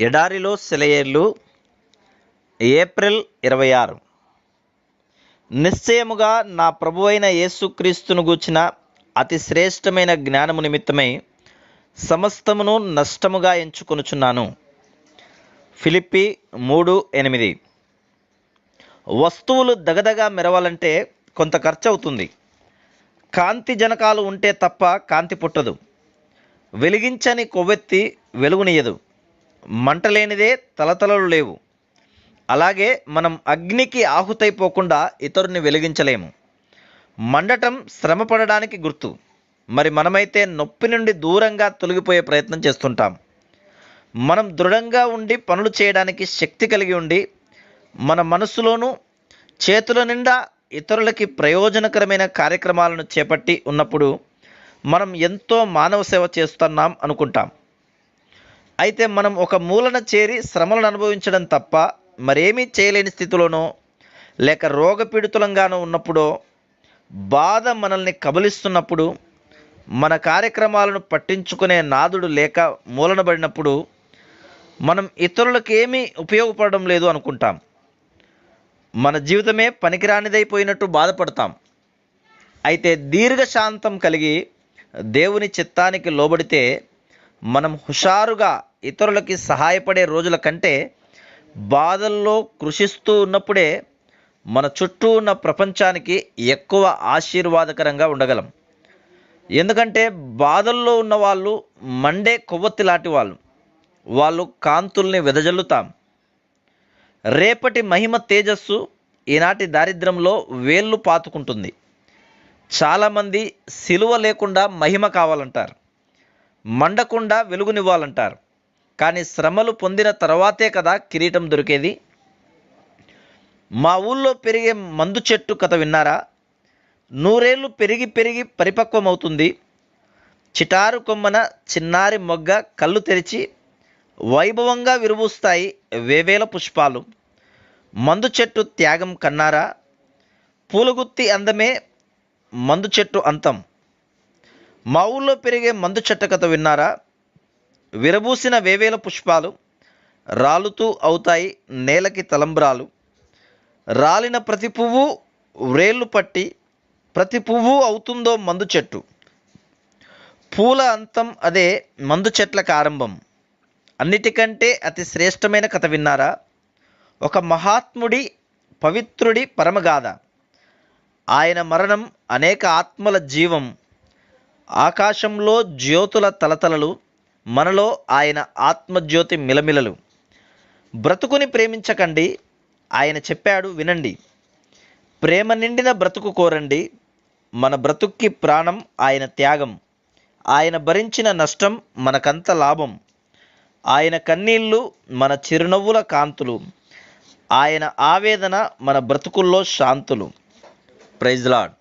ఎడారిలో సెలయేర్లు ఏప్రిల్ 26. నిశ్చయముగా నా ప్రభువైన యేసుక్రీస్తును గూర్చిన అతి శ్రేష్టమైన జ్ఞానము నిమిత్తమై సమస్తమును నష్టముగా ఎంచుకొనుచున్నాను. ఫిలిప్పి 3:8. వస్తువులు దగదగా మెరవాలంటే కొంత ఖర్చు అవుతుంది. కాంతి జనకాలు ఉంటే తప్ప కాంతి పుట్టదు. వెలిగించని కొవ్వెత్తి వెలుగునియదు. మంటలేనిదే తలతలలు లేవు. అలాగే మనం అగ్నికి ఆహుతైపోకుండా ఇతరుని వెలిగించలేము. మండటం శ్రమ పడడానికి గుర్తు. మరి మనమైతే నొప్పి నుండి దూరంగా తొలగిపోయే ప్రయత్నం చేస్తుంటాం. మనం దృఢంగా ఉండి పనులు చేయడానికి శక్తి కలిగి ఉండి మన మనసులోనూ చేతుల నిండా ఇతరులకి ప్రయోజనకరమైన కార్యక్రమాలను చేపట్టి ఉన్నప్పుడు మనం ఎంతో మానవ సేవ చేస్తున్నాం అనుకుంటాం. అయితే మనం ఒక మూలన చేరి శ్రమలను అనుభవించడం తప్ప మరేమీ చేయలేని స్థితిలోనో లేక రోగపీడితులంగానో ఉన్నప్పుడో, బాధ మనల్ని కబలిస్తున్నప్పుడు, మన కార్యక్రమాలను పట్టించుకునే నాదుడు లేక మూలనబడినప్పుడు మనం ఇతరులకు ఏమీ ఉపయోగపడడం లేదు అనుకుంటాం. మన జీవితమే పనికిరానిదైపోయినట్టు బాధపడతాం. అయితే దీర్ఘశాంతం కలిగి దేవుని చిత్తానికి లోబడితే మనం హుషారుగా ఇతరులకి సహాయపడే రోజుల కంటే బాధల్లో కృషిస్తూ ఉన్నప్పుడే మన చుట్టూ ఉన్న ప్రపంచానికి ఎక్కువ ఆశీర్వాదకరంగా ఉండగలం. ఎందుకంటే బాధల్లో ఉన్న వాళ్ళు మండే కొవ్వొత్తి లాంటి వాళ్ళు కాంతుల్ని వెదజల్లుతాం. రేపటి మహిమ తేజస్సు ఈనాటి దారిద్ర్యంలో వేళ్ళు పాతుకుంటుంది. చాలామంది సిలువ లేకుండా మహిమ కావాలంటారు, మండకుండా వెలుగునివ్వాలంటారు. కానీ శ్రమలు పొందిన తర్వాతే కదా కిరీటం దొరికేది. మా ఊళ్ళో పెరిగే మందు చెట్టు కథ విన్నారా? 100 ఏళ్ళు పెరిగి పెరిగి పరిపక్వమవుతుంది. చిటారు కొమ్మన చిన్నారి మొగ్గ కళ్ళు తెరిచి వైభవంగా విరుబూస్తాయి వేవేల పుష్పాలు. మందు చెట్టు త్యాగం కన్నారా? పూలగుత్తి అందమే మందు చెట్టు అంతం. మా ఊళ్ళో పెరిగే మందు చెట్టు కథ విన్నారా? విరబూసిన వేవేల పుష్పాలు రాలుతూ అవుతాయి నేలకి తలంబ్రాలు. రాలిన ప్రతి పువ్వు వ్రేళ్ళు పట్టి ప్రతి పువ్వు అవుతుందో మందు చెట్టు. పూల అంతం అదే మందు చెట్లకు ఆరంభం. అన్నిటికంటే అతి శ్రేష్టమైన కథ విన్నారా? ఒక మహాత్ముడి పవిత్రుడి పరమగాథ. ఆయన మరణం అనేక ఆత్మల జీవం. ఆకాశంలో జ్యోతుల తలతలలు, మనలో ఆయన ఆత్మజ్యోతి మిలమిలలు. బ్రతుకుని ప్రేమించకండి, ఆయన చెప్పాడు వినండి. ప్రేమ నిండిన బ్రతుకు కోరండి. మన బ్రతుక్కి ప్రాణం ఆయన త్యాగం. ఆయన భరించిన నష్టం మనకంత లాభం. ఆయన కన్నీళ్ళు మన చిరునవ్వుల కాంతులు. ఆయన ఆవేదన మన బ్రతుకుల్లో శాంతులు. Praise lord.